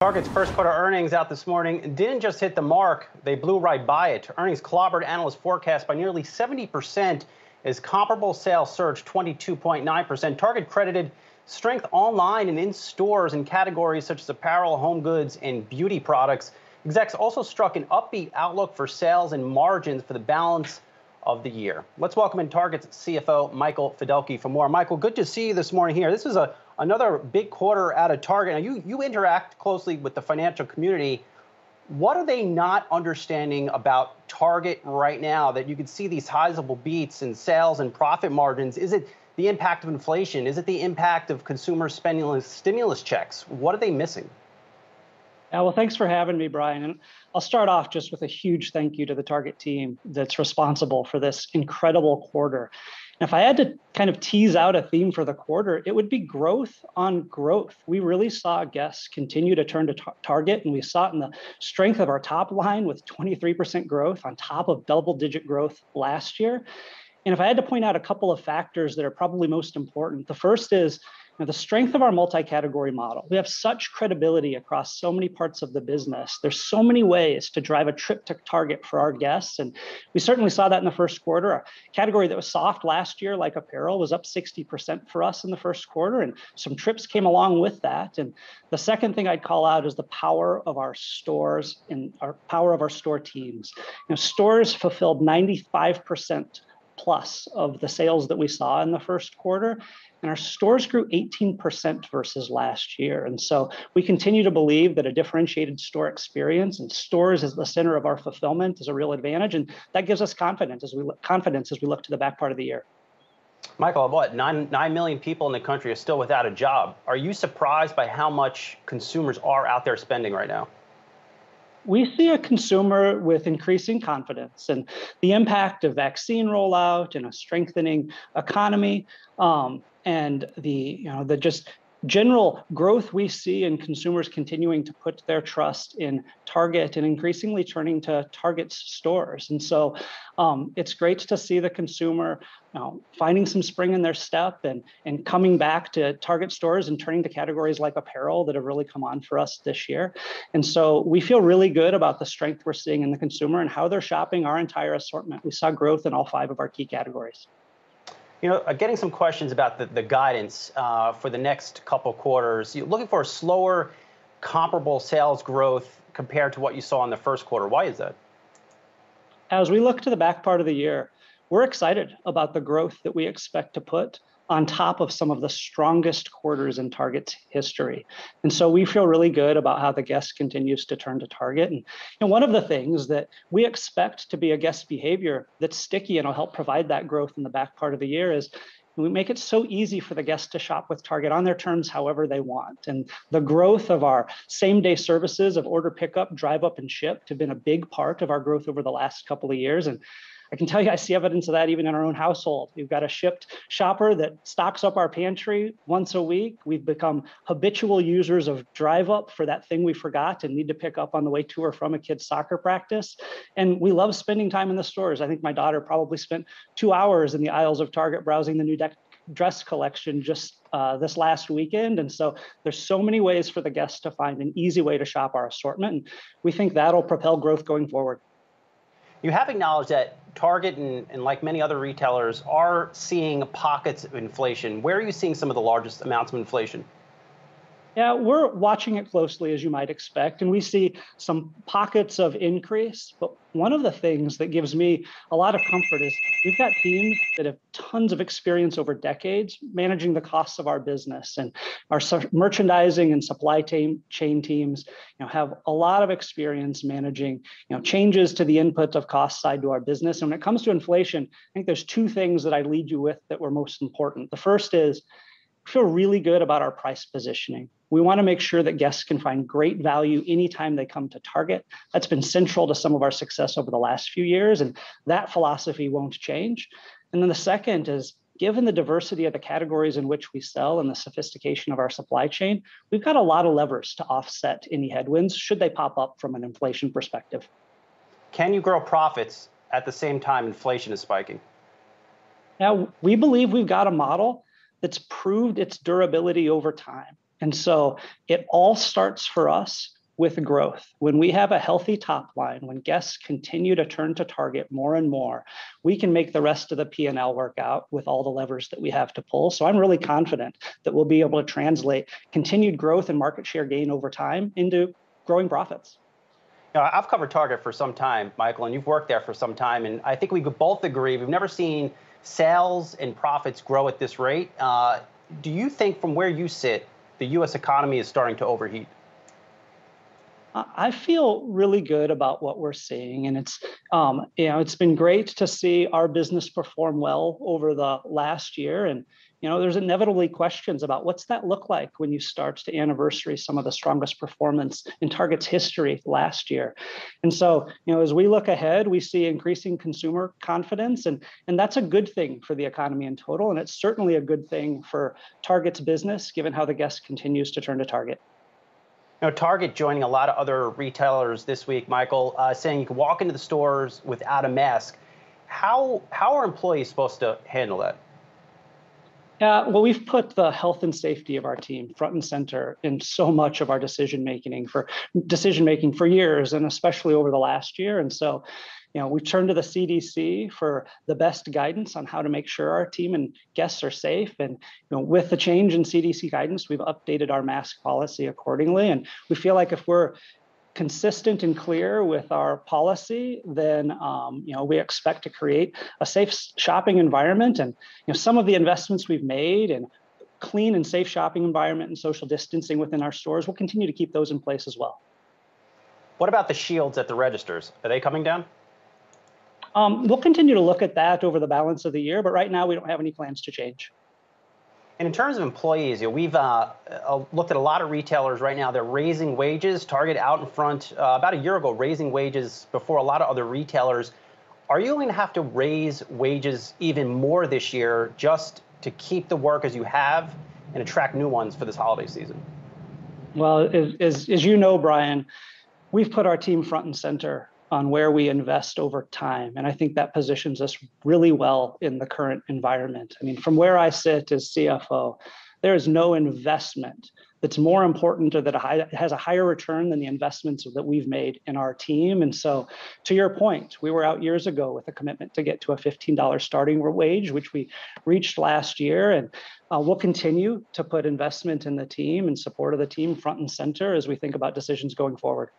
Target's first quarter earnings out this morning didn't just hit the mark, they blew right by it. Earnings clobbered analyst forecast by nearly 70% as comparable sales surged 22.9%. Target credited strength online and in stores in categories such as apparel, home goods, and beauty products. Execs also struck an upbeat outlook for sales and margins for the balance of the year. Let's welcome in Target's CFO Michael Fiddelke for more. Michael, good to see you this morning here. This is another big quarter out of Target. Now, you interact closely with the financial community. What are they not understanding about Target right now that you can see these sizable beats in sales and profit margins? Is it the impact of inflation? Is it the impact of consumer spending stimulus checks? What are they missing? Yeah, well, thanks for having me, Brian. And I'll start off just with a huge thank you to the Target team that's responsible for this incredible quarter. And if I had to kind of tease out a theme for the quarter, it would be growth on growth. We really saw guests continue to turn to Target, and we saw it in the strength of our top line with 23% growth on top of double-digit growth last year. And if I had to point out a couple of factors that are probably most important, the first is the strength of our multi-category model. We have such credibility across so many parts of the business. There's so many ways to drive a trip to Target for our guests. And we certainly saw that in the first quarter. A category that was soft last year, like apparel, was up 60% for us in the first quarter. And some trips came along with that. And the second thing I'd call out is the power of our stores and our power of our store teams. Stores fulfilled 95% plus of the sales that we saw in the first quarter. And our stores grew 18% versus last year. And so we continue to believe that a differentiated store experience and stores as the center of our fulfillment is a real advantage. And that gives us confidence as we look to the back part of the year. Michael, what, 9 million people in the country are still without a job. Are you surprised by how much consumers are out there spending right now? We see a consumer with increasing confidence and the impact of vaccine rollout and a strengthening economy, and the just general growth we see in consumers continuing to put their trust in Target and increasingly turning to Target's stores. And so it's great to see the consumer finding some spring in their step and coming back to Target stores and turning to categories like apparel that have really come on for us this year. And so we feel really good about the strength we're seeing in the consumer and how they're shopping our entire assortment. We saw growth in all 5 of our key categories. Getting some questions about the guidance for the next couple quarters. You're looking for a slower comparable sales growth compared to what you saw in the first quarter. Why is that? As we look to the back part of the year, we're excited about the growth that we expect to put on top of some of the strongest quarters in Target's history. And so we feel really good about how the guest continues to turn to Target. And one of the things that we expect to be a guest behavior that's sticky and will help provide that growth in the back part of the year is we make it so easy for the guests to shop with Target on their terms however they want. And the growth of our same-day services of order pickup, drive up, and ship have been a big part of our growth over the last couple of years. And I can tell you, I see evidence of that even in our own household. We've got a Shipt shopper that stocks up our pantry once a week. We've become habitual users of Drive Up for that thing we forgot and need to pick up on the way to or from a kid's soccer practice. And we love spending time in the stores. I think my daughter probably spent 2 hours in the aisles of Target browsing the new dress collection just this last weekend. And so there's so many ways for the guests to find an easy way to shop our assortment. And we think that'll propel growth going forward. You have acknowledged that Target and like many other retailers are seeing pockets of inflation. Where are you seeing some of the largest amounts of inflation? Yeah, we're watching it closely, as you might expect, and we see some pockets of increase. But one of the things that gives me a lot of comfort is we've got teams that have tons of experience over decades managing the costs of our business, and our merchandising and supply chain teams, have a lot of experience managing, changes to the input of cost side to our business. And when it comes to inflation, I think there's 2 things that I lead you with that were most important. The first is we feel really good about our price positioning. We want to make sure that guests can find great value anytime they come to Target. That's been central to some of our success over the last few years, and that philosophy won't change. And then the second is, given the diversity of the categories in which we sell and the sophistication of our supply chain, we've got a lot of levers to offset any headwinds should they pop up from an inflation perspective. Can you grow profits at the same time inflation is spiking? Now, we believe we've got a model that's proved its durability over time. And so it all starts for us with growth. When we have a healthy top line, when guests continue to turn to Target more and more, we can make the rest of the P&L work out with all the levers that we have to pull. So I'm really confident that we'll be able to translate continued growth and market share gain over time into growing profits. Now, I've covered Target for some time, Michael, and you've worked there for some time. And I think we could both agree we've never seen sales and profits grow at this rate. Do you think from where you sit, the U.S. economy is starting to overheat? I feel really good about what we're seeing, and it's been great to see our business perform well over the last year. And there's inevitably questions about what's that look like when you start to anniversary some of the strongest performance in Target's history last year. And so, as we look ahead, we see increasing consumer confidence, and that's a good thing for the economy in total, and it's certainly a good thing for Target's business, given how the guest continues to turn to Target. Target joining a lot of other retailers this week, Michael, saying you can walk into the stores without a mask. How are employees supposed to handle that? Well, we've put the health and safety of our team front and center in so much of our decision making for years, and especially over the last year. And so, we turned to the CDC for the best guidance on how to make sure our team and guests are safe. And with the change in CDC guidance, we've updated our mask policy accordingly. And we feel like if we're consistent and clear with our policy, then we expect to create a safe shopping environment. And some of the investments we've made in clean and safe shopping environment and social distancing within our stores, we'll continue to keep those in place as well. What about the shields at the registers? Are they coming down? We'll continue to look at that over the balance of the year, but right now we don't have any plans to change. And in terms of employees, we've looked at a lot of retailers right now. They're raising wages. Target out in front about a year ago, raising wages before a lot of other retailers. Are you going to have to raise wages even more this year just to keep the workers you have and attract new ones for this holiday season? Well, as you know, Brian, we've put our team front and center on where we invest over time. And I think that positions us really well in the current environment. I mean, from where I sit as CFO, there is no investment that's more important or that has a higher return than the investments that we've made in our team. And so, to your point, we were out years ago with a commitment to get to a $15 starting wage, which we reached last year. And we'll continue to put investment in the team and support of the team front and center as we think about decisions going forward.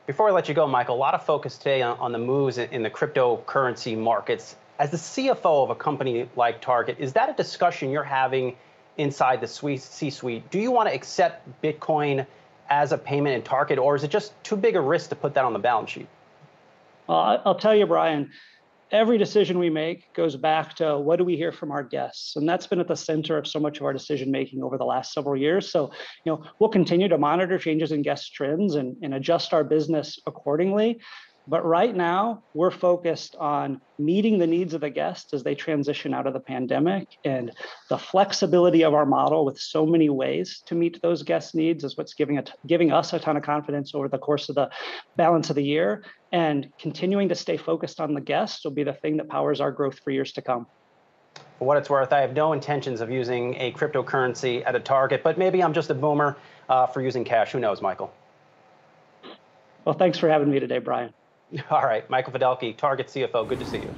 Before I let you go, Michael, a lot of focus today on the moves in the cryptocurrency markets. As the CFO of a company like Target, is that a discussion you're having inside the C-suite? Do you want to accept Bitcoin as a payment in Target, or is it just too big a risk to put that on the balance sheet? Well, I'll tell you, Brian, every decision we make goes back to what do we hear from our guests? And that's been at the center of so much of our decision making over the last several years. So, we'll continue to monitor changes in guest trends and adjust our business accordingly. But right now, we're focused on meeting the needs of the guests as they transition out of the pandemic. And the flexibility of our model with so many ways to meet those guest needs is what's giving us a ton of confidence over the course of the balance of the year. And continuing to stay focused on the guests will be the thing that powers our growth for years to come. For what it's worth, I have no intentions of using a cryptocurrency at a Target, but maybe I'm just a boomer for using cash. Who knows, Michael? Well, thanks for having me today, Brian. All right, Michael Fiddelke, Target CFO, good to see you.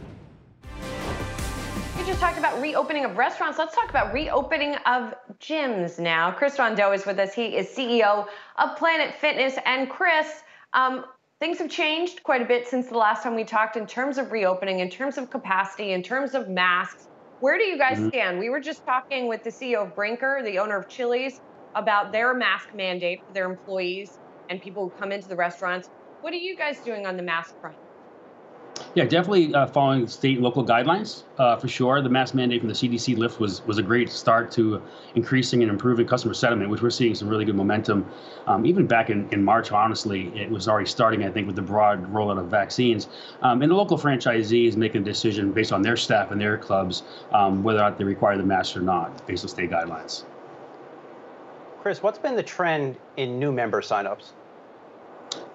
We just talked about reopening of restaurants. Let's talk about reopening of gyms now. Chris Rondeau is with us. He is CEO of Planet Fitness. And Chris, things have changed quite a bit since the last time we talked in terms of reopening, in terms of capacity, in terms of masks. Where do you guys stand? We were just talking with the CEO of Brinker, the owner of Chili's, about their mask mandate for their employees and people who come into the restaurants. What are you guys doing on the mask front? Yeah, definitely following state and local guidelines for sure. The mask mandate from the CDC lift was a great start to increasing and improving customer sentiment, which we're seeing some really good momentum. Even back in March, honestly, it was already starting, I think, with the broad rollout of vaccines. And the local franchisee is making a decision based on their staff and their clubs whether or not they require the mask or not based on state guidelines. Chris, what's been the trend in new member signups?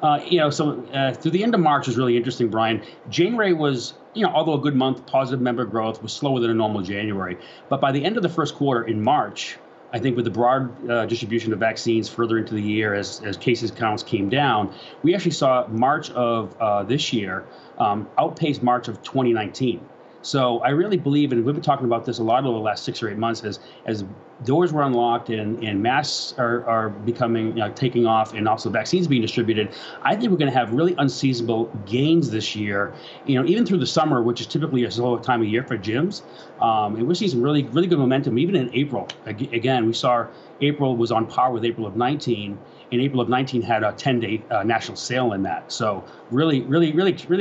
Through the end of March was really interesting, Brian. January was, although a good month, positive member growth was slower than a normal January. But by the end of the first quarter in March, I think with the broad distribution of vaccines further into the year as cases counts came down, we actually saw March of this year outpace March of 2019. So I really believe, and we've been talking about this a lot over the last 6 or 8 months, as doors were unlocked and masks are becoming, taking off, and also vaccines being distributed. I think we're going to have really unseasonable gains this year. Even through the summer, which is typically a slow time of year for gyms, and we're seeing some really good momentum. Even in April, again, we saw April was on par with April of 19. And April of 19 had a 10-day national sale in that. So really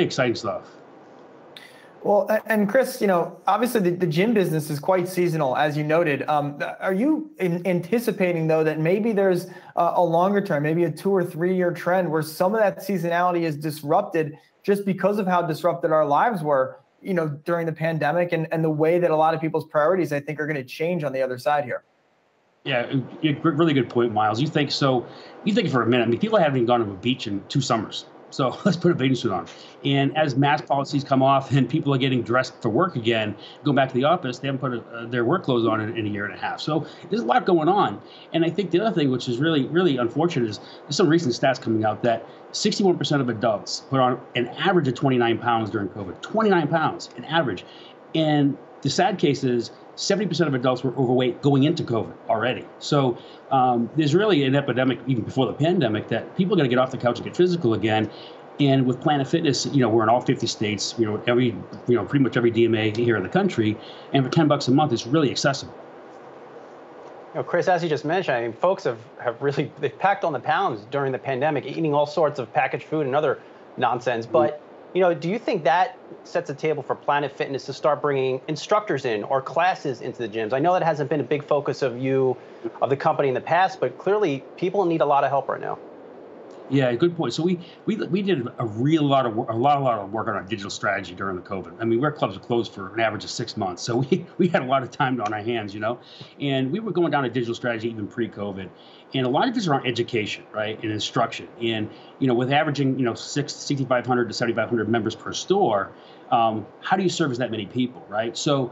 exciting stuff. Well, and Chris, obviously the gym business is quite seasonal, as you noted. Are you anticipating, though, that maybe there's a longer term, maybe a 2 or 3 year trend where some of that seasonality is disrupted just because of how disrupted our lives were, during the pandemic and the way that a lot of people's priorities, I think, are going to change on the other side here? Yeah, really good point, Myles. You think so? You think for a minute. I mean, people haven't even gone to a beach in 2 summers. So let's put a bathing suit on. And as mask policies come off and people are getting dressed for work again, go back to the office, they haven't put their work clothes on in a year and a half. So there's a lot going on. And I think the other thing, which is really unfortunate, is there's some recent stats coming out that 61% of adults put on an average of 29 pounds during COVID. 29 pounds, an average. And the sad case is 70% of adults were overweight going into COVID already. So there's really an epidemic even before the pandemic that people are going to get off the couch and get physical again. And with Planet Fitness, we're in all 50 states, pretty much every DMA here in the country. And for $10 a month, it's really accessible. Chris, as you just mentioned, I mean, folks they've packed on the pounds during the pandemic, eating all sorts of packaged food and other nonsense. But do you think that sets a table for Planet Fitness to start bringing instructors in or classes into the gyms? I know that hasn't been a big focus of the company in the past, but clearly people need a lot of help right now. Yeah, good point. So we did a lot of work on our digital strategy during the COVID. I mean, our clubs were closed for an average of 6 months, so we had a lot of time on our hands, and we were going down a digital strategy even pre-COVID. And a lot of this is around education, right, and instruction. And with averaging 6,500 to 7,500 members per store, how do you service that many people, right? So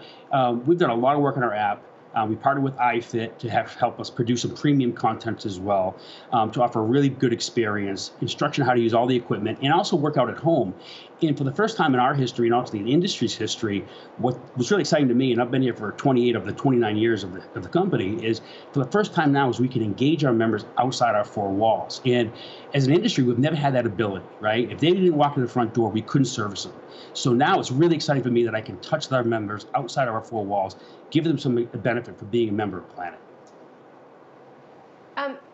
we've done a lot of work on our app. We partnered with iFit to help us produce some premium content as well, to offer a really good experience, instruction on how to use all the equipment, and also work out at home. And for the first time in our history, and also in the industry's history, what was really exciting to me, and I've been here for 28 of the 29 years of the company, is for the first time now is we can engage our members outside our 4 walls. And as an industry, we've never had that ability, right? If they didn't walk in the front door, we couldn't service them. So now it's really exciting for me that I can touch our members outside of our 4 walls, give them some benefit for being a member of Planet.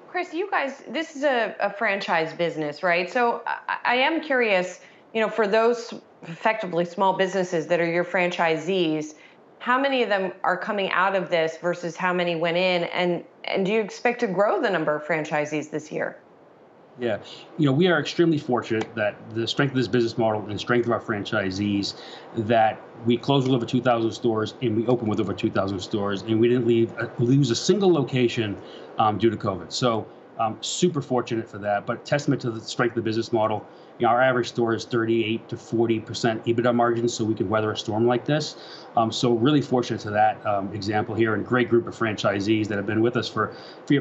Chris, you guys, this is a franchise business, right? So I am curious, for those effectively small businesses that are your franchisees, how many of them are coming out of this versus how many went in? And do you expect to grow the number of franchisees this year? Yeah, we are extremely fortunate that the strength of this business model and the strength of our franchisees, that we closed with over 2,000 stores and we opened with over 2,000 stores, and we didn't lose a single location due to COVID. So super fortunate for that, but testament to the strength of the business model. Our average store is 38 to 40% EBITDA margins, so we can weather a storm like this. So really fortunate to that example here, and a great group of franchisees that have been with us for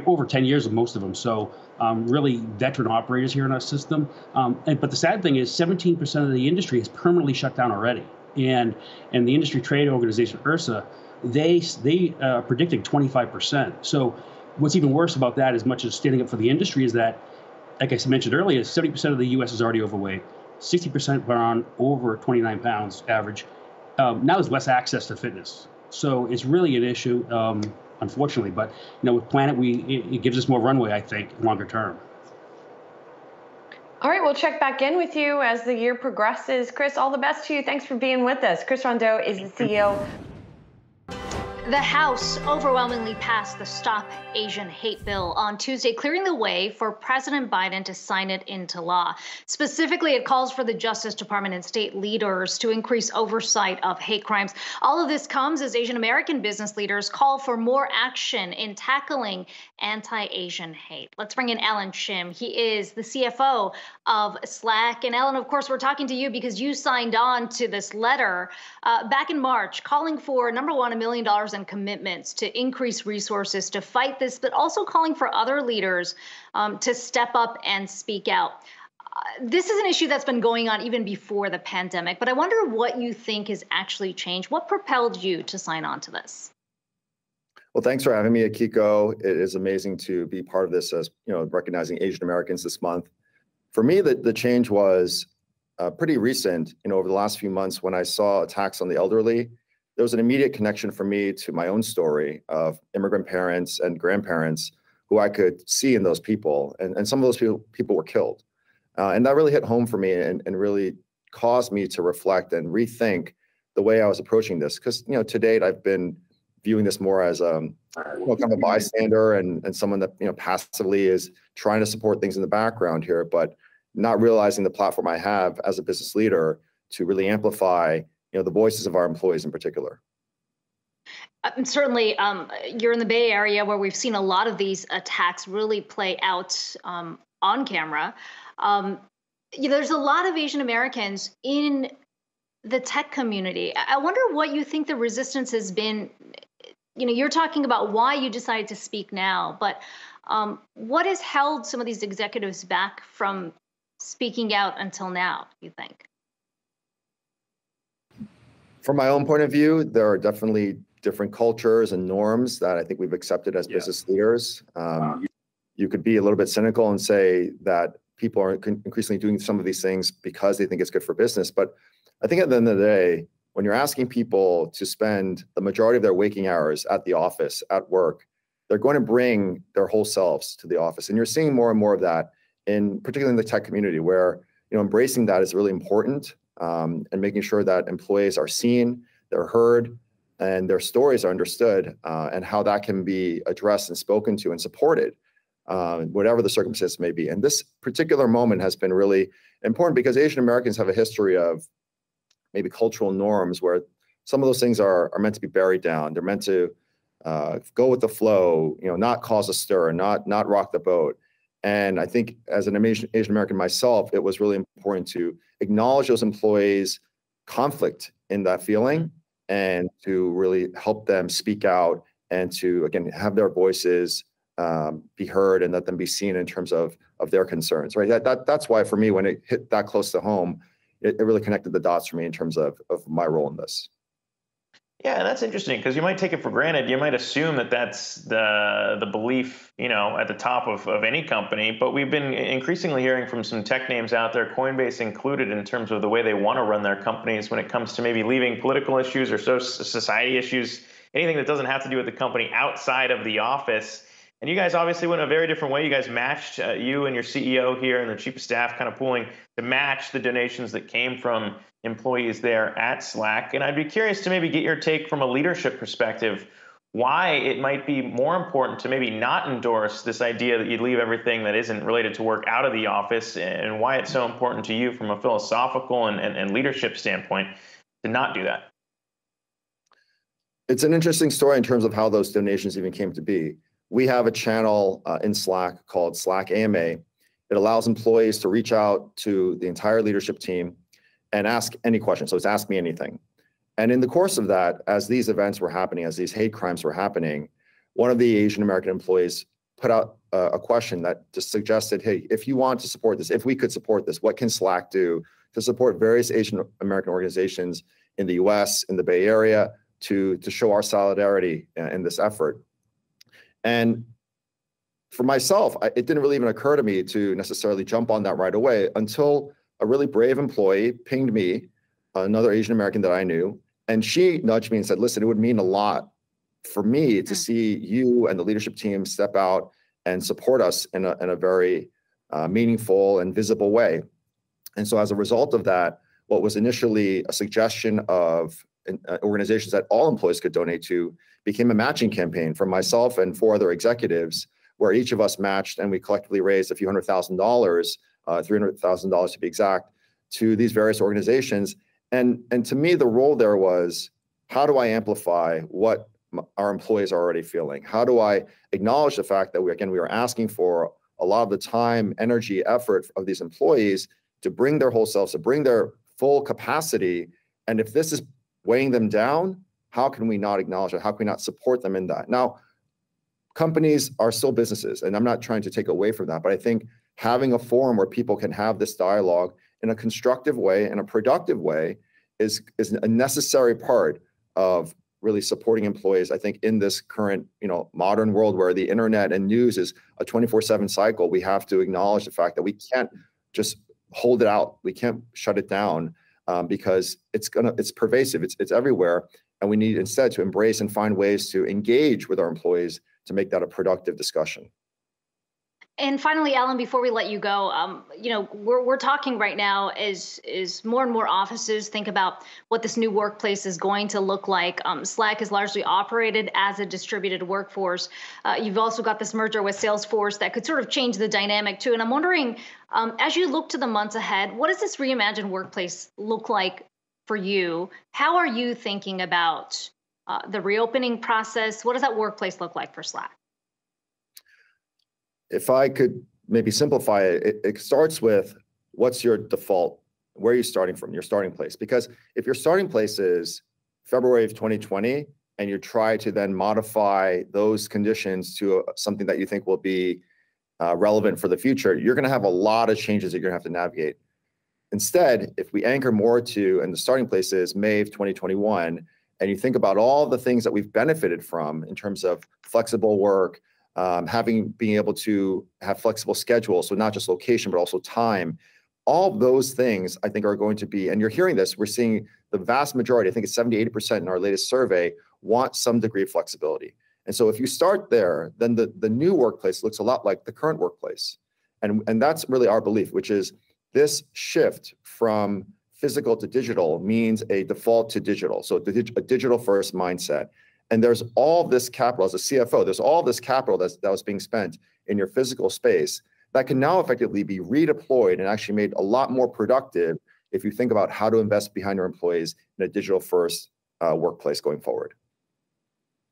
over 10 years, most of them. So really veteran operators here in our system. But the sad thing is 17% of the industry has permanently shut down already. And the industry trade organization, IRSA, they are predicting 25%. So what's even worse about that, as much as standing up for the industry, is that, like I mentioned earlier, 70% of the U.S. is already overweight. 60% are on over 29 pounds average. Now there's less access to fitness. So it's really an issue, unfortunately. But with Planet, it gives us more runway, I think, longer term. All right, we'll check back in with you as the year progresses. Chris, all the best to you. Thanks for being with us. Chris Rondeau is the CEO. The House overwhelmingly passed the Stop Asian Hate bill on Tuesday, clearing the way for President Biden to sign it into law. Specifically, it calls for the Justice Department and state leaders to increase oversight of hate crimes. All of this comes as Asian American business leaders call for more action in tackling anti-Asian hate. Let's bring in Allen Shim. He is the CFO of Slack. And Allen, of course, we're talking to you because you signed on to this letter back in March calling for, number one, $1 million and commitments to increase resources to fight this, but also calling for other leaders to step up and speak out. This is an issue that's been going on even before the pandemic, but I wonder what you think has actually changed. What propelled you to sign on to this? Well, thanks for having me, Akiko. It is amazing to be part of this, as recognizing Asian Americans this month. For me, the change was pretty recent. Over the last few months, when I saw attacks on the elderly, there was an immediate connection for me to my own story of immigrant parents and grandparents who I could see in those people, and some of those people were killed. And that really hit home for me and really caused me to reflect and rethink the way I was approaching this. Because, to date, I've been viewing this more as kind of a bystander and someone that, passively is trying to support things in the background here, but not realizing the platform I have as a business leader to really amplify, the voices of our employees in particular. Certainly, you're in the Bay Area where we've seen a lot of these attacks really play out on camera. There's a lot of Asian Americans in the tech community. I wonder what you think the resistance has been. You're talking about why you decided to speak now, but what has held some of these executives back from speaking out until now, do you think? From my own point of view, there are definitely different cultures and norms that I think we've accepted as business leaders. You could be a little bit cynical and say that people are increasingly doing some of these things because they think it's good for business. But I think at the end of the day, when you're asking people to spend the majority of their waking hours at the office, at work, they're going to bring their whole selves to the office. And you're seeing more and more of that, particularly in the tech community, where embracing that is really important, and making sure that employees are seen, they're heard, and their stories are understood, and how that can be addressed and spoken to and supported, whatever the circumstance may be. And this particular moment has been really important because Asian Americans have a history of maybe cultural norms where some of those things are meant to be buried down. They're meant to go with the flow, not cause a stir, not rock the boat. And I think as an Asian American myself, it was really important to acknowledge those employees' conflict in that feeling and to really help them speak out and to, again, have their voices be heard and let them be seen in terms of their concerns, right? That's why for me, when it hit that close to home, it really connected the dots for me in terms of my role in this. Yeah, and that's interesting because you might take it for granted. You might assume that that's the belief, at the top of any company. But we've been increasingly hearing from some tech names out there, Coinbase included, in terms of the way they want to run their companies when it comes to maybe leaving political issues or society issues, anything that doesn't have to do with the company outside of the office. And you guys obviously went a very different way. You guys matched, you and your CEO here and the chief of staff kind of pooling to match the donations that came from employees there at Slack. And I'd be curious to maybe get your take from a leadership perspective, why it might be more important to maybe not endorse this idea that you'd leave everything that isn't related to work out of the office, and why it's so important to you from a philosophical and leadership standpoint to not do that. It's an interesting story in terms of how those donations even came to be. We have a channel in Slack called Slack AMA. It allows employees to reach out to the entire leadership team and ask any question. So it's Ask Me Anything. And in the course of that, as these events were happening, as these hate crimes were happening, one of the Asian American employees put out a question that just suggested, hey, if you want to support this, if we could support this, what can Slack do to support various Asian American organizations in the US, in the Bay Area, to show our solidarity in this effort? And for myself, it didn't really even occur to me to necessarily jump on that right away until a really brave employee pinged me, another Asian American that I knew, and she nudged me and said, listen, it would mean a lot for me to see you and the leadership team step out and support us in a very meaningful and visible way. And so as a result of that, what was initially a suggestion of organizations that all employees could donate to became a matching campaign from myself and 4 other executives, where each of us matched and we collectively raised a few $100,000, $300,000 to be exact, to these various organizations. And to me, the role there was, how do I amplify what our employees are already feeling? How do I acknowledge the fact that we are asking for a lot of the time, energy, effort of these employees to bring their whole selves, to bring their full capacity. And if this is weighing them down, How can we not acknowledge it? How can we not support them in that? Now, companies are still businesses, and I'm not trying to take away from that, but I think having a forum where people can have this dialogue in a constructive way and a productive way is a necessary part of really supporting employees. I think in this current, modern world where the internet and news is a 24/7 cycle, we have to acknowledge the fact that we can't just hold it out. We can't shut it down because it's pervasive. It's everywhere, and we need instead to embrace and find ways to engage with our employees to make that a productive discussion. And finally, Alan, before we let you go, we're talking right now as more and more offices think about what this new workplace is going to look like. Slack is largely operated as a distributed workforce. You've also got this merger with Salesforce that could sort of change the dynamic too. And I'm wondering, as you look to the months ahead, what does this reimagined workplace look like for you? How are you thinking about the reopening process? What does that workplace look like for Slack? If I could maybe simplify it, it starts with what's your default, where are you starting from, your starting place? Because if your starting place is February of 2020, and you try to then modify those conditions to something that you think will be relevant for the future, you're going to have a lot of changes that you're going to have to navigate. Instead, if we anchor more to, and the starting place is May of 2021, and you think about all the things that we've benefited from in terms of flexible work, being able to have flexible schedules, so not just location, but also time. All those things I think are going to be, and you're hearing this, we're seeing the vast majority, I think it's 70, 80% in our latest survey, want some degree of flexibility. And so if you start there, then the new workplace looks a lot like the current workplace. And that's really our belief, which is this shift from physical to digital means a default to digital. So a digital first mindset. And there's all this capital, as a CFO, there's all this capital that was being spent in your physical space that can now effectively be redeployed and actually made a lot more productive if you think about how to invest behind your employees in a digital first workplace going forward.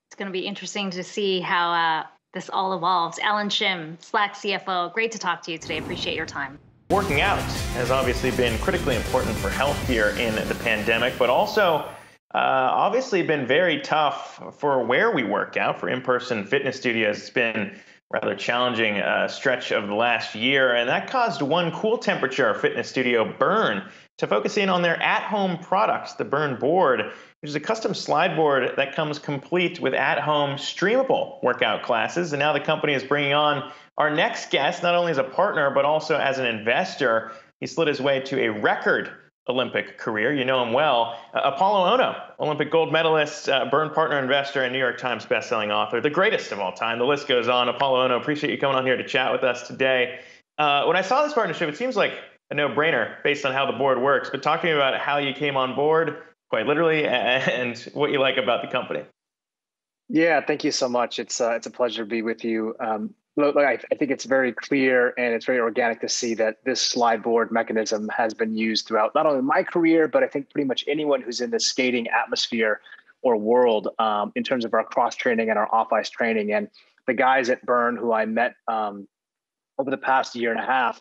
It's going to be interesting to see how this all evolves. Allen Shim, Slack CFO, great to talk to you today. Appreciate your time. Working out has obviously been critically important for health here in the pandemic, but also obviously been very tough for where we work out. For in-person fitness studios, it's been rather challenging stretch of the last year, and that caused one cool temperature fitness studio, Brrrn, to focus in on their at-home products, the Brrrn board, which is a custom slide board that comes complete with at-home streamable workout classes. And now the company is bringing on our next guest, not only as a partner, but also as an investor. He slid his way to a record Olympic career. You know him well. Apolo Ohno, Olympic gold medalist, Brrrn Partner Investor, and New York Times Best-Selling Author, the greatest of all time. The list goes on. Apolo Ohno, appreciate you coming on here to chat with us today. When I saw this partnership, it seems like a no-brainer based on how the board works, but talk to me about how you came on board, quite literally, and what you like about the company. Yeah, thank you so much. It's a pleasure to be with you. Look, I think it's very clear and it's very organic to see that this slide board mechanism has been used throughout not only my career, but I think pretty much anyone who's in the skating atmosphere or world in terms of our cross training and our off ice training. And the guys at Brrrn who I met over the past year and a half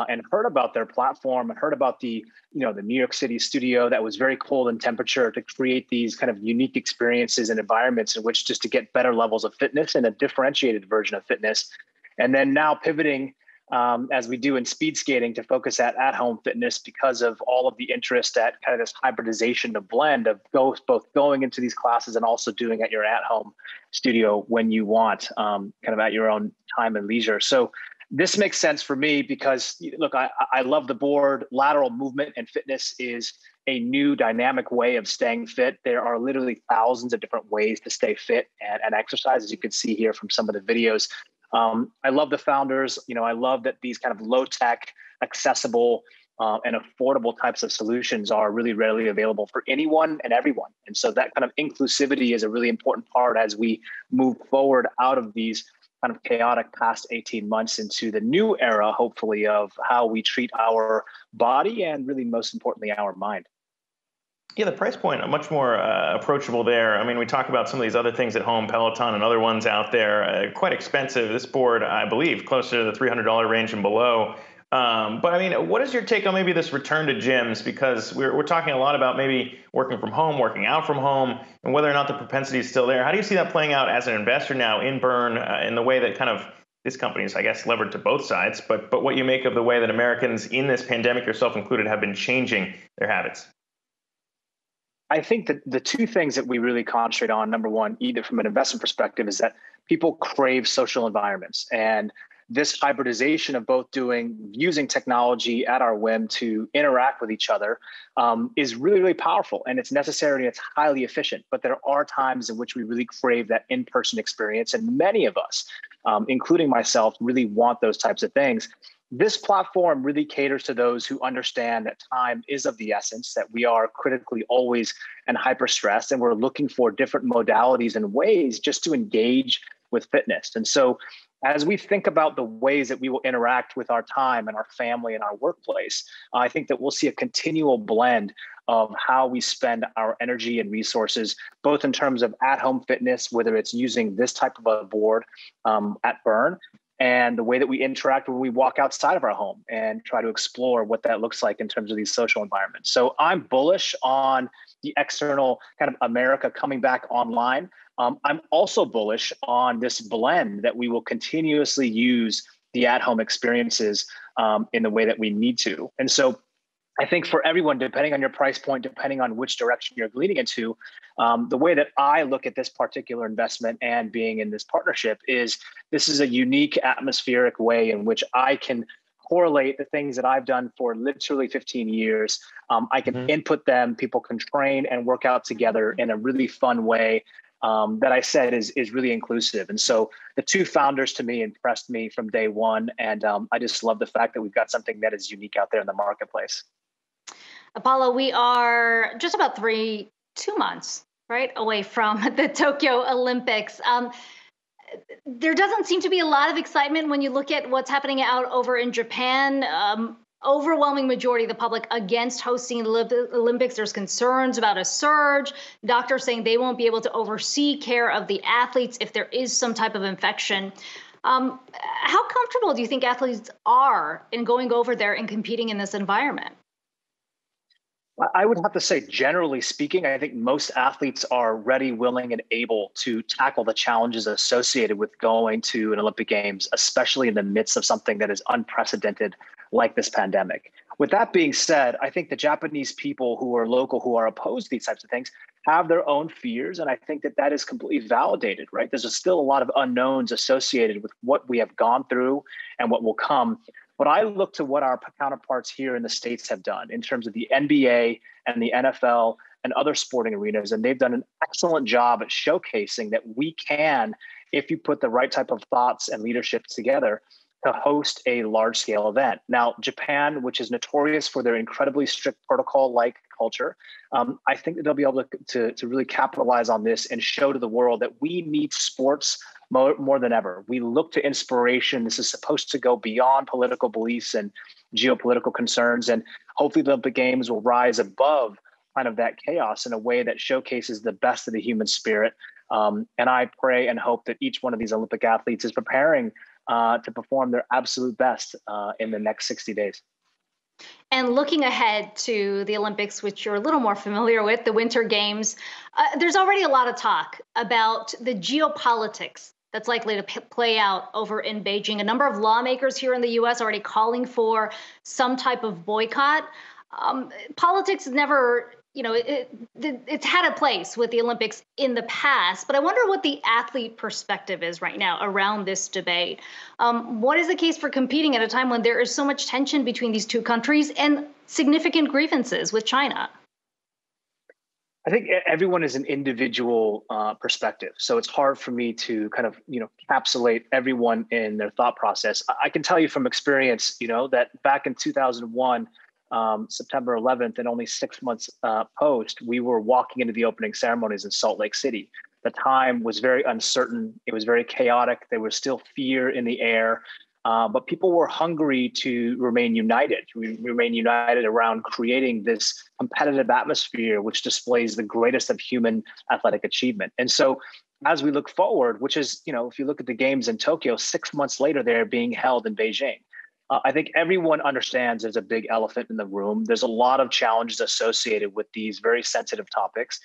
and heard about their platform and heard about the New York City studio that was very cold in temperature to create these kind of unique experiences and environments in which just to get better levels of fitness and a differentiated version of fitness. And then now pivoting as we do in speed skating to focus at-home fitness because of all of the interest at kind of this hybridization of blend of both going into these classes and also doing at your at-home studio when you want, kind of at your own time and leisure. So this makes sense for me because, look, I love the board. Lateral movement and fitness is a new dynamic way of staying fit. There are literally thousands of different ways to stay fit and exercise, as you can see here from some of the videos. I love the founders. I love that these kind of low-tech, accessible, and affordable types of solutions are really readily available for anyone and everyone. And so that kind of inclusivity is a really important part as we move forward out of these kind of chaotic past 18 months into the new era, hopefully, of how we treat our body and really most importantly, our mind. Yeah, the price point much more approachable there. I mean, we talk about some of these other things at home, Peloton and other ones out there, quite expensive. This board, I believe, closer to the $300 range and below. But I mean, what is your take on maybe this return to gyms? Because we're talking a lot about maybe working from home, working out from home, and whether or not the propensity is still there. How do you see that playing out as an investor now in Brrrn, in the way that kind of this company is, I guess, levered to both sides, but what you make of the way that Americans in this pandemic, yourself included, have been changing their habits? I think that the two things that we really concentrate on, number one, either from an investment perspective, is that people crave social environments. And this hybridization of both using technology at our whim to interact with each other is really, really powerful. And it's necessary and it's highly efficient. But there are times in which we really crave that in-person experience. And many of us, including myself, really want those types of things. This platform really caters to those who understand that time is of the essence, that we are critically always and hyper stressed, and we're looking for different modalities and ways just to engage with fitness. And so as we think about the ways that we will interact with our time and our family and our workplace, I think that we'll see a continual blend of how we spend our energy and resources, both in terms of at-home fitness, whether it's using this type of a board at Brrrn, and the way that we interact when we walk outside of our home and try to explore what that looks like in terms of these social environments. So I'm bullish on the external kind of America coming back online. I'm also bullish on this blend that we will continuously use the at-home experiences in the way that we need to. And so I think for everyone, depending on your price point, depending on which direction you're leaning into, the way that I look at this particular investment and being in this partnership is this is a unique atmospheric way in which I can correlate the things that I've done for literally 15 years. I can input them, people can train and work out together in a really fun way that I said is really inclusive. And so the two founders to me impressed me from day one. And I just love the fact that we've got something that is unique out there in the marketplace. Apolo, we are just about 2 months, right, away from the Tokyo Olympics. There doesn't seem to be a lot of excitement when you look at what's happening out over in Japan. Overwhelming majority of the public against hosting the Olympics. There's concerns about a surge. Doctors saying they won't be able to oversee care of the athletes if there is some type of infection. How comfortable do you think athletes are in going over there and competing in this environment? I would have to say, generally speaking, I think most athletes are ready, willing, and able to tackle the challenges associated with going to an Olympic Games, especially in the midst of something that is unprecedented like this pandemic. With that being said, I think the Japanese people who are local, who are opposed to these types of things, have their own fears. And I think that that is completely validated, right? There's still a lot of unknowns associated with what we have gone through and what will come. But I look to what our counterparts here in the States have done in terms of the NBA and the NFL and other sporting arenas. And they've done an excellent job at showcasing that we can, if you put the right type of thoughts and leadership together, to host a large-scale event. Now, Japan, which is notorious for their incredibly strict protocol-like culture, I think that they'll be able to really capitalize on this and show to the world that we need sports more than ever. We look to inspiration. This is supposed to go beyond political beliefs and geopolitical concerns, and hopefully the Olympic Games will rise above kind of that chaos in a way that showcases the best of the human spirit. And I pray and hope that each one of these Olympic athletes is preparing to perform their absolute best in the next 60 days. And looking ahead to the Olympics, which you're a little more familiar with, the Winter Games, there's already a lot of talk about the geopolitics that's likely to play out over in Beijing. A number of lawmakers here in the U.S. already calling for some type of boycott. Politics is never, it's had a place with the Olympics in the past, but I wonder what the athlete perspective is right now around this debate. What is the case for competing at a time when there is so much tension between these two countries and significant grievances with China? I think everyone is an individual perspective. So it's hard for me to kind of, encapsulate everyone in their thought process. I can tell you from experience, that back in 2001, September 11th, and only 6 months post, we were walking into the opening ceremonies in Salt Lake City. The time was very uncertain. It was very chaotic. There was still fear in the air, but people were hungry to remain united. We remain united around creating this competitive atmosphere, which displays the greatest of human athletic achievement. And so as we look forward, which is, if you look at the games in Tokyo, 6 months later, they're being held in Beijing. I think everyone understands there's a big elephant in the room. There's a lot of challenges associated with these very sensitive topics.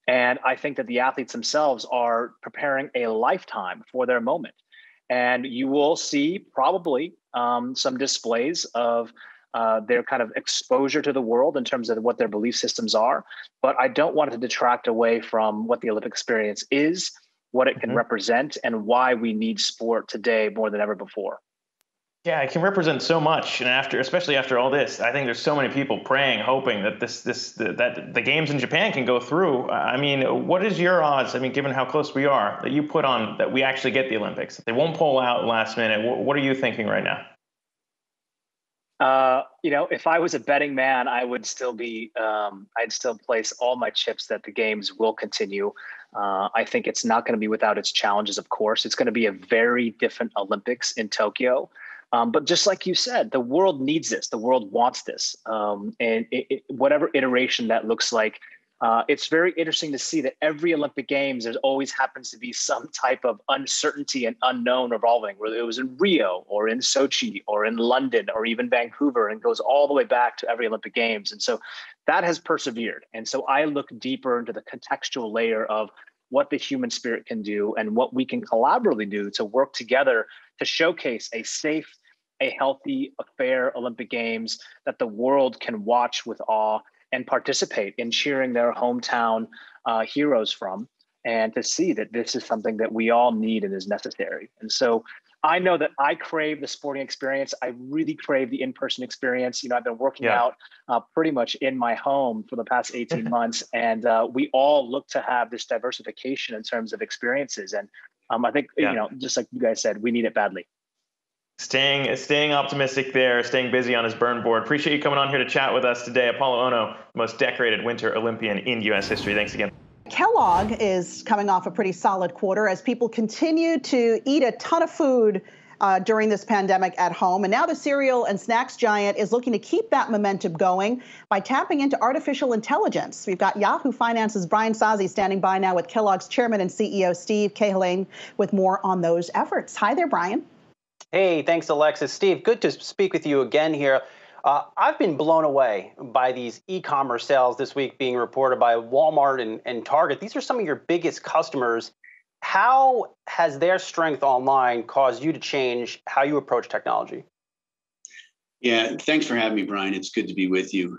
And I think that the athletes themselves are preparing a lifetime for their moment. And you will see probably some displays of their kind of exposure to the world in terms of what their belief systems are. But I don't want it to detract away from what the Olympic experience is, what it can represent, and why we need sport today more than ever before. Yeah, it can represent so much, and especially after all this, I think there's so many people praying, hoping that that the games in Japan can go through. I mean, what is your odds? I mean, given how close we are, that you put on that we actually get the Olympics, that they won't pull out last minute. What are you thinking right now? If I was a betting man, I would still be. I'd still place all my chips that the games will continue. I think it's not going to be without its challenges. Of course, it's going to be a very different Olympics in Tokyo. But just like you said, the world needs this. The world wants this. And whatever iteration that looks like, it's very interesting to see that every Olympic Games, there always happens to be some type of uncertainty and unknown revolving, whether it was in Rio or in Sochi or in London or even Vancouver, and goes all the way back to every Olympic Games. And so that has persevered. And so I look deeper into the contextual layer of what the human spirit can do and what we can collaboratively do to work together to showcase a safe, a healthy, a fair Olympic Games that the world can watch with awe and participate in cheering their hometown heroes from, and to see that this is something that we all need and is necessary. And so I know that I crave the sporting experience. I really crave the in-person experience. I've been working out pretty much in my home for the past 18 months, and we all look to have this diversification in terms of experiences. And I think, just like you guys said, we need it badly. Staying optimistic there, staying busy on his burn board. Appreciate you coming on here to chat with us today. Apolo Ohno, most decorated Winter Olympian in U.S. history. Thanks again. Kellogg is coming off a pretty solid quarter as people continue to eat a ton of food during this pandemic at home. And now the cereal and snacks giant is looking to keep that momentum going by tapping into artificial intelligence. We've got Yahoo Finance's Brian Sozzi standing by now with Kellogg's chairman and CEO Steve Cahillane with more on those efforts. Hi there, Brian. Hey, thanks, Alexis. Steve, good to speak with you again here. I've been blown away by these e-commerce sales this week being reported by Walmart and Target. These are some of your biggest customers. How has their strength online caused you to change how you approach technology? Yeah, thanks for having me, Brian. It's good to be with you.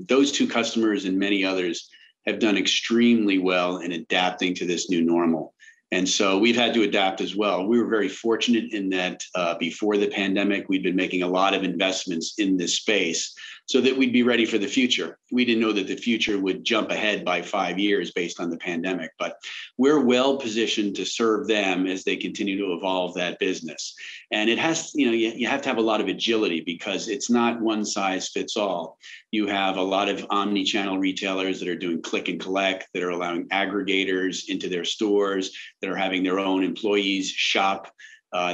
Those two customers and many others have done extremely well in adapting to this new normal. And so we've had to adapt as well. We were very fortunate in that before the pandemic, we'd been making a lot of investments in this space so that we'd be ready for the future. We didn't know that the future would jump ahead by 5 years based on the pandemic, but we're well positioned to serve them as they continue to evolve that business. And it has, you have to have a lot of agility because it's not one size fits all. You have a lot of omni-channel retailers that are doing click and collect, that are allowing aggregators into their stores, that are having their own employees shop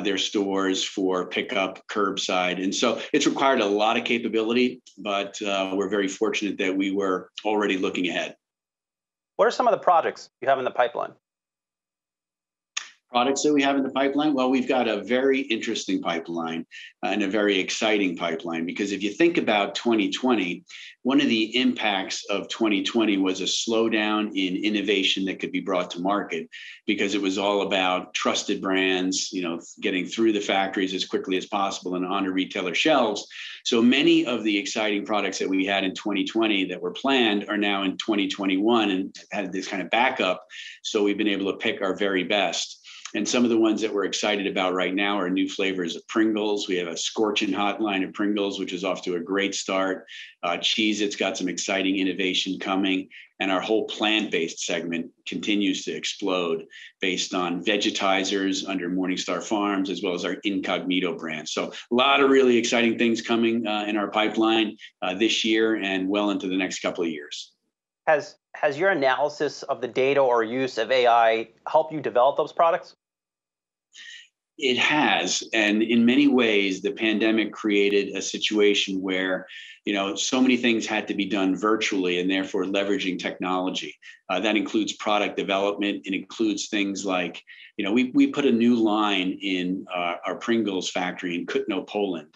their stores for pickup, curbside. And so it's required a lot of capability, but we're very fortunate that we were already looking ahead. What are some of the projects you have in the pipeline? Products that we have in the pipeline? Well, we've got a very interesting pipeline and a very exciting pipeline, because if you think about 2020, one of the impacts of 2020 was a slowdown in innovation that could be brought to market, because it was all about trusted brands, getting through the factories as quickly as possible and onto retailer shelves. So many of the exciting products that we had in 2020 that were planned are now in 2021 and had this kind of backup. So we've been able to pick our very best. And some of the ones that we're excited about right now are new flavors of Pringles. We have a scorching hot line of Pringles, which is off to a great start. Cheez-It's got some exciting innovation coming. And our whole plant-based segment continues to explode based on vegetizers under Morningstar Farms, as well as our Incognito brand. So a lot of really exciting things coming in our pipeline this year and well into the next couple of years. Has your analysis of the data or use of AI helped you develop those products? It has. And in many ways, the pandemic created a situation where, so many things had to be done virtually and therefore leveraging technology. That includes product development. It includes things like, we put a new line in our Pringles factory in Kutno, Poland.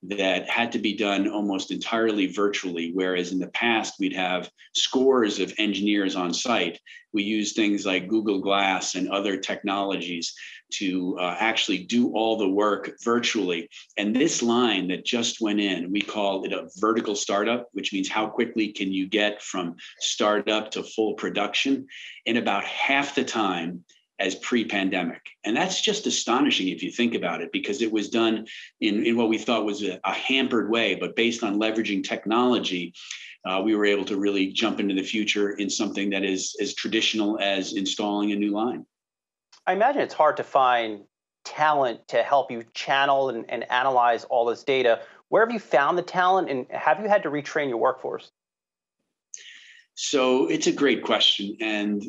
that had to be done almost entirely virtually, whereas in the past we'd have scores of engineers on site. We use things like Google Glass and other technologies to actually do all the work virtually. And this line that just went in, we call it a vertical startup, which means how quickly can you get from startup to full production in about half the time as pre-pandemic. And that's just astonishing if you think about it, because it was done in what we thought was a hampered way, but based on leveraging technology, we were able to really jump into the future in something that is as traditional as installing a new line. I imagine it's hard to find talent to help you channel and analyze all this data. Where have you found the talent, and have you had to retrain your workforce? So it's a great question. And,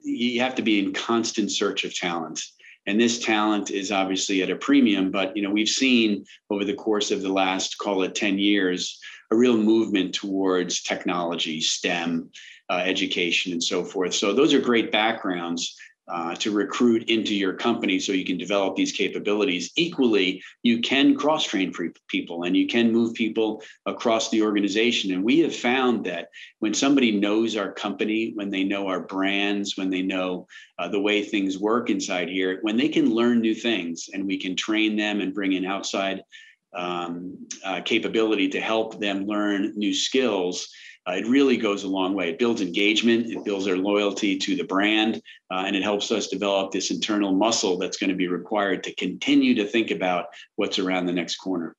you have to be in constant search of talent. And this talent is obviously at a premium, but we've seen over the course of the last, call it 10 years, a real movement towards technology, STEM, education, and so forth. So those are great backgrounds to recruit into your company so you can develop these capabilities. Equally, you can cross-train people and you can move people across the organization. And we have found that when somebody knows our company, when they know our brands, when they know the way things work inside here, when they can learn new things and we can train them and bring in outside capability to help them learn new skills, it really goes a long way. It builds engagement, it builds their loyalty to the brand, and it helps us develop this internal muscle that's going to be required to continue to think about what's around the next corner.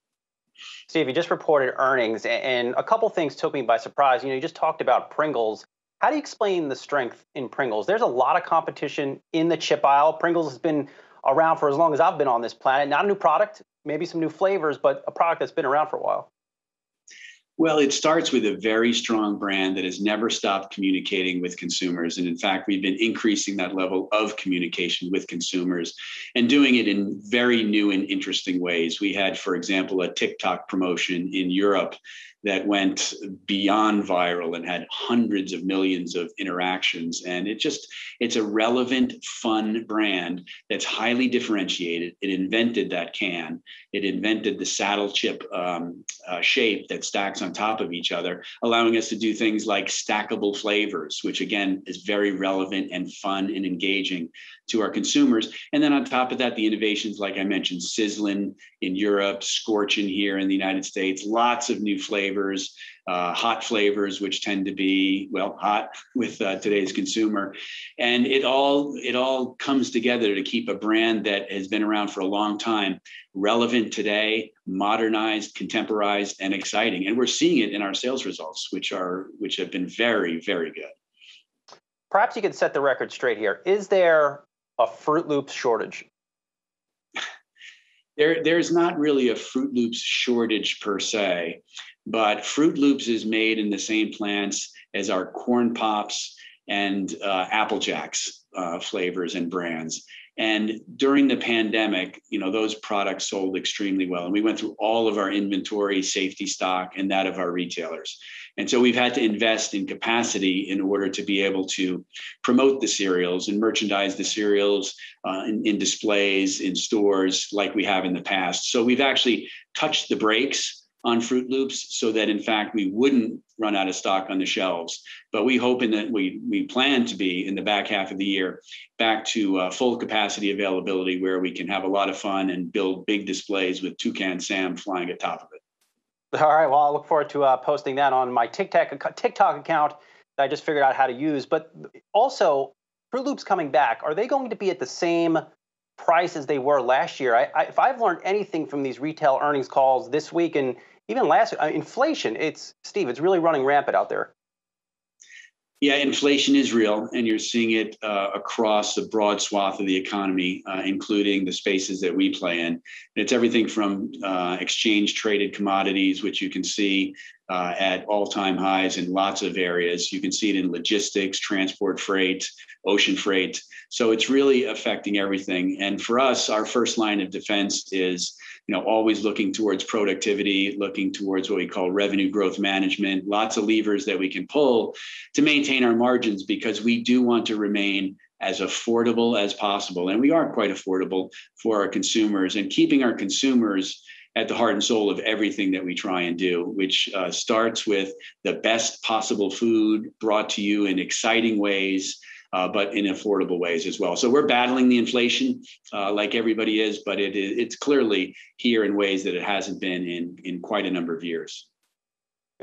Steve, you just reported earnings, and a couple things took me by surprise. You just talked about Pringles. How do you explain the strength in Pringles? There's a lot of competition in the chip aisle. Pringles has been around for as long as I've been on this planet. Not a new product, maybe some new flavors, but a product that's been around for a while. Well, it starts with a very strong brand that has never stopped communicating with consumers. And in fact, we've been increasing that level of communication with consumers and doing it in very new and interesting ways. We had, for example, a TikTok promotion in Europe that went beyond viral and had hundreds of millions of interactions. And it's a relevant, fun brand that's highly differentiated. It invented that can. It invented the saddle chip shape that stacks on top of each other, allowing us to do things like stackable flavors, which again is very relevant and fun and engaging to our consumers. And then on top of that, the innovations, like I mentioned, Sizzlin' in Europe, Scorchin' here in the United States, lots of new flavors, hot flavors, which tend to be, well, hot with today's consumer. And it all comes together to keep a brand that has been around for a long time relevant today, modernized, contemporized, and exciting. And we're seeing it in our sales results, which have been very, very good. Perhaps you could set the record straight here. Is there a Fruit Loops shortage? There's not really a Fruit Loops shortage per se, but Fruit Loops is made in the same plants as our Corn Pops and Apple Jacks flavors and brands. And during the pandemic, those products sold extremely well. And we went through all of our inventory, safety stock, and that of our retailers. And so we've had to invest in capacity in order to be able to promote the cereals and merchandise the cereals in displays, in stores like we have in the past. So we've actually touched the brakes on Fruit Loops so that, in fact, we wouldn't run out of stock on the shelves. But we hope that we plan to be in the back half of the year back to full capacity availability where we can have a lot of fun and build big displays with Toucan Sam flying atop of it. All right. Well, I look forward to posting that on my TikTok account that I just figured out how to use. But also, Fruit Loops coming back, are they going to be at the same price as they were last year? If I've learned anything from these retail earnings calls this week and even last year, inflation, it's really running rampant out there. Yeah, inflation is real, and you're seeing it across a broad swath of the economy, including the spaces that we play in. And it's everything from exchange-traded commodities, which you can see at all-time highs in lots of areas. You can see it in logistics, transport freight, ocean freight. So it's really affecting everything. And for us, our first line of defense is always looking towards productivity, looking towards what we call revenue growth management, lots of levers that we can pull to maintain our margins, because we do want to remain as affordable as possible. And we are quite affordable for our consumers, and keeping our consumers at the heart and soul of everything that we try and do, which starts with the best possible food brought to you in exciting ways, but in affordable ways as well. So we're battling the inflation like everybody is, but it's clearly here in ways that it hasn't been in quite a number of years.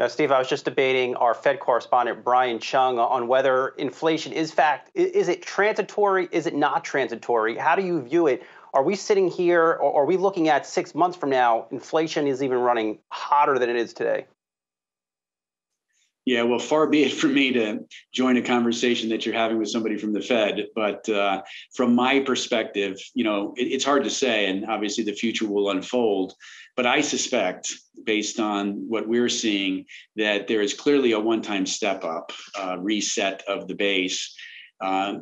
Steve, I was just debating our Fed correspondent, Brian Chung, on whether inflation is it transitory? Is it not transitory? How do you view it? Are we sitting here, or are we looking at 6 months from now, inflation is even running hotter than it is today? Yeah, well, far be it from me to join a conversation that you're having with somebody from the Fed. But from my perspective, it's hard to say, and obviously the future will unfold. But I suspect, based on what we're seeing, that there is clearly a one-time step up, reset of the base.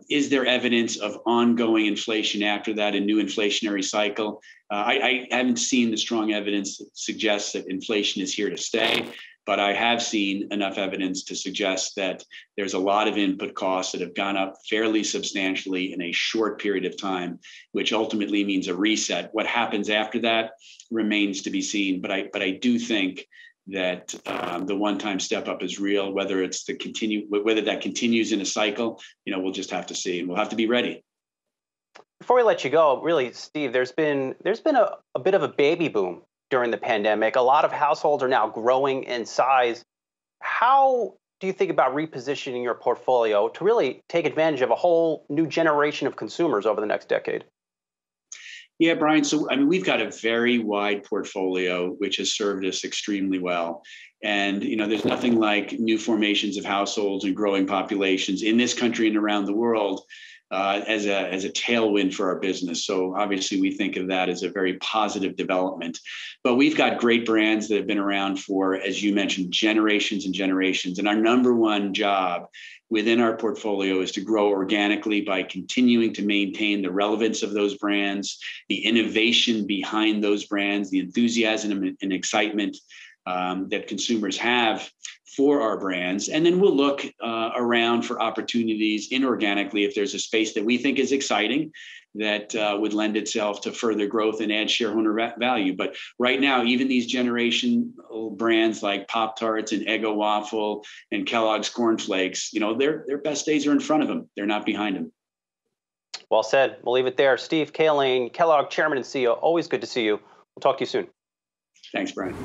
Is there evidence of ongoing inflation after that, a new inflationary cycle? I haven't seen the strong evidence that suggests that inflation is here to stay, but I have seen enough evidence to suggest that there's a lot of input costs that have gone up fairly substantially in a short period of time, which ultimately means a reset. What happens after that remains to be seen, but I do think that the one-time step up is real. Whether that continues in a cycle, we'll just have to see, and we'll have to be ready. Before we let you go, really, Steve, there's been a bit of a baby boom during the pandemic. A lot of households are now growing in size. How do you think about repositioning your portfolio to really take advantage of a whole new generation of consumers over the next decade? Yeah, Brian. So, we've got a very wide portfolio, which has served us extremely well. And, there's nothing like new formations of households and growing populations in this country and around the world as a tailwind for our business. So obviously we think of that as a very positive development. But we've got great brands that have been around for, as you mentioned, generations and generations. And our number one job within our portfolio is to grow organically by continuing to maintain the relevance of those brands, the innovation behind those brands, the enthusiasm and excitement that consumers have for our brands. And then we'll look around for opportunities inorganically if there's a space that we think is exciting that would lend itself to further growth and add shareholder value. But right now, even these generational brands like Pop-Tarts and Eggo Waffle and Kellogg's Corn Flakes, their best days are in front of them. They're not behind them. Well said. We'll leave it there. Steve Kaling, Kellogg Chairman and CEO, always good to see you. We'll talk to you soon. Thanks, Brian.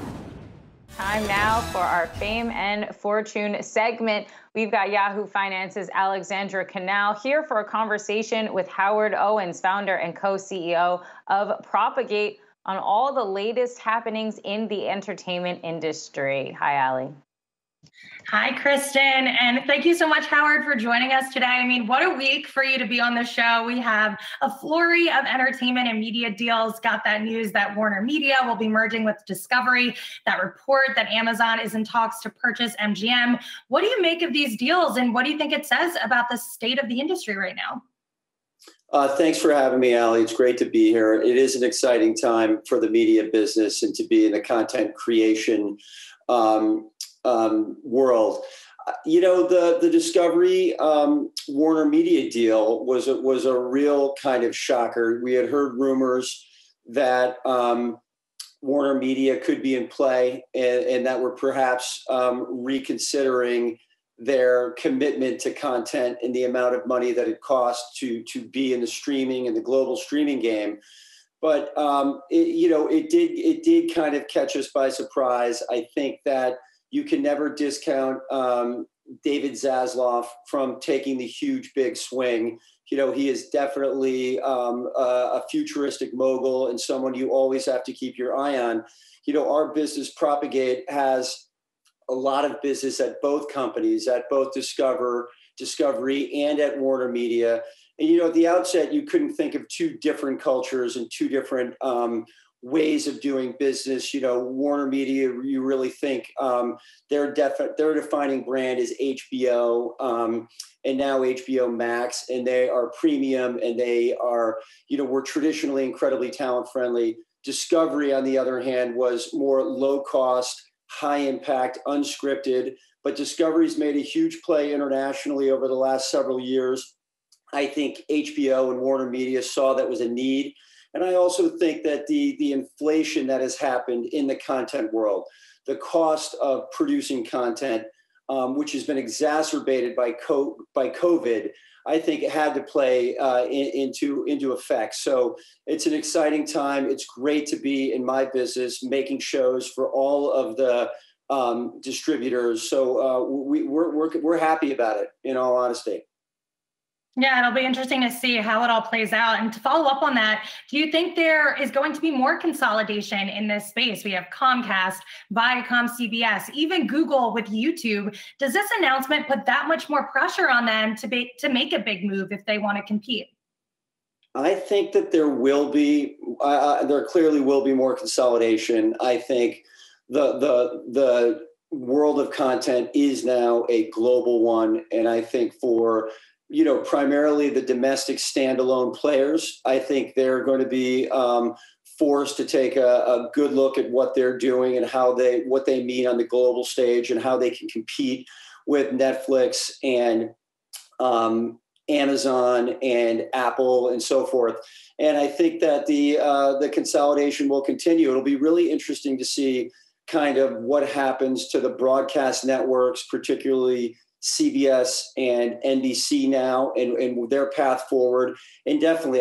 Time now for our Fame and Fortune segment. We've got Yahoo Finance's Alexandra Canal here for a conversation with Howard Owens, founder and co-CEO of Propagate, on all the latest happenings in the entertainment industry. Hi, Allie. Hi, Kristen, and thank you so much, Howard, for joining us today. What a week for you to be on the show. We have a flurry of entertainment and media deals. Got that news that Warner Media will be merging with Discovery, that report that Amazon is in talks to purchase MGM. What do you make of these deals, and what do you think it says about the state of the industry right now? Thanks for having me, Allie. It's great to be here. It is an exciting time for the media business and to be in the content creation world. The Discovery Warner Media deal was a real kind of shocker. We had heard rumors that Warner Media could be in play and that we're perhaps reconsidering their commitment to content and the amount of money that it costs to be in the streaming and the global streaming game. But it did kind of catch us by surprise. I think that you can never discount David Zaslav from taking the huge, big swing. He is definitely a futuristic mogul and someone you always have to keep your eye on. Our business, Propagate, has a lot of business at both companies, at both Discovery and at Warner Media. And, at the outset, you couldn't think of two different cultures and two different ways of doing business. Warner Media, you really think their defining brand is HBO and now HBO Max, and they are premium and they are, were traditionally incredibly talent friendly. Discovery, on the other hand, was more low cost, high impact, unscripted, but Discovery's made a huge play internationally over the last several years. I think HBO and Warner Media saw that was a need. And I also think that the inflation that has happened in the content world, the cost of producing content, which has been exacerbated by COVID, I think it had to play into effect. So it's an exciting time. It's great to be in my business, making shows for all of the distributors. So we're happy about it, in all honesty. Yeah, it'll be interesting to see how it all plays out. And to follow up on that, do you think there is going to be more consolidation in this space? We have Comcast, Viacom, CBS, even Google with YouTube. Does this announcement put that much more pressure on them to make a big move if they want to compete? I think that there clearly will be more consolidation. I think the world of content is now a global one, and I think for primarily the domestic standalone players, I think they're going to be forced to take a good look at what they're doing and what they mean on the global stage and how they can compete with Netflix and Amazon and Apple and so forth. And I think that the consolidation will continue. It'll be really interesting to see kind of what happens to the broadcast networks, particularly CBS and NBC now, and their path forward. And definitely,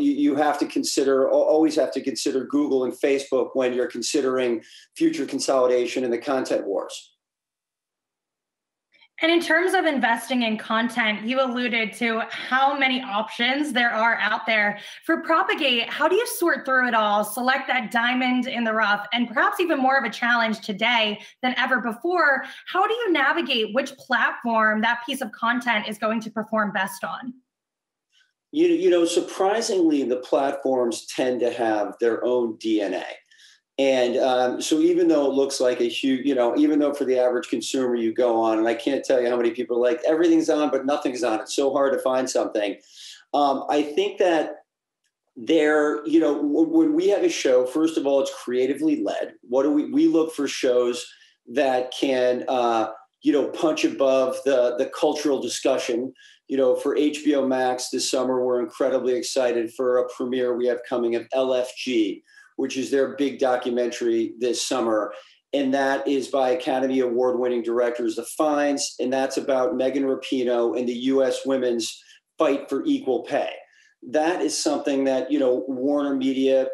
you have to always have to consider Google and Facebook when you're considering future consolidation in the content wars. And in terms of investing in content, you alluded to how many options there are out there. For Propagate, how do you sort through it all, select that diamond in the rough, and perhaps even more of a challenge today than ever before? How do you navigate which platform that piece of content is going to perform best on? Surprisingly, the platforms tend to have their own DNA. And so even though it looks like a huge, even though for the average consumer you go on, and I can't tell you how many people are like, everything's on, but nothing's on. It's so hard to find something. I think that when we have a show, first of all, it's creatively led. We look for shows that can, punch above the cultural discussion. For HBO Max this summer, we're incredibly excited for a premiere we have coming of LFG, which is their big documentary this summer. And that is by Academy Award-winning directors The Fines, and that's about Megan Rapinoe and the U.S. women's fight for equal pay. That is something that, Warner Media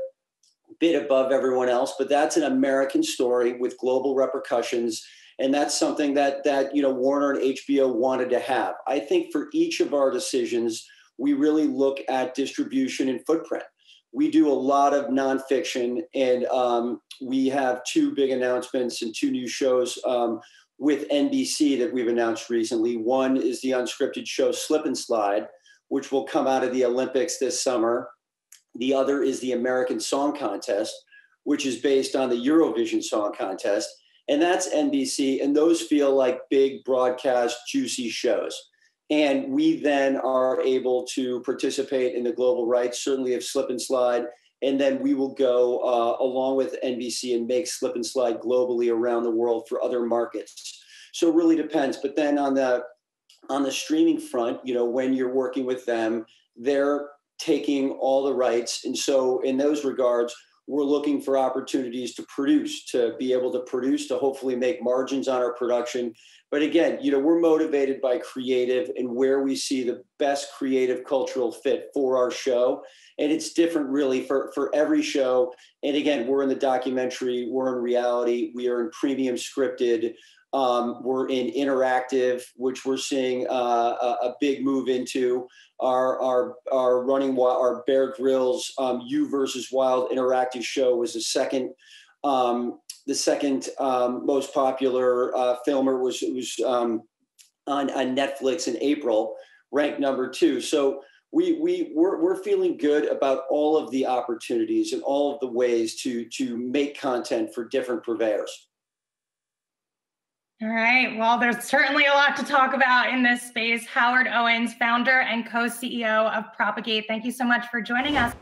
bit above everyone else, but that's an American story with global repercussions. And that's something that Warner and HBO wanted to have. I think for each of our decisions, we really look at distribution and footprint. We do a lot of nonfiction, and we have two big announcements and two new shows with NBC that we've announced recently. One is the unscripted show Slip and Slide, which will come out of the Olympics this summer. The other is the American Song Contest, which is based on the Eurovision Song Contest. And that's NBC, and those feel like big broadcast, juicy shows. And we then are able to participate in the global rights, certainly of Slip and Slide. And then we will go along with NBC and make Slip and Slide globally around the world for other markets. So it really depends. But then on the streaming front, when you're working with them, they're taking all the rights. And so in those regards, we're looking for opportunities to be able to produce, to hopefully make margins on our production. But again, we're motivated by creative and where we see the best creative cultural fit for our show. And it's different really for every show. And again, we're in the documentary, we're in reality, we are in premium scripted, we're in interactive, which we're seeing a big move into. Our Bear Grylls You versus Wild interactive show was the second most popular filmer. Was on Netflix in April, ranked number 2. So we're feeling good about all of the opportunities and all of the ways to make content for different purveyors. All right. Well, there's certainly a lot to talk about in this space. Howard Owens, founder and co-CEO of Propagate. Thank you so much for joining us.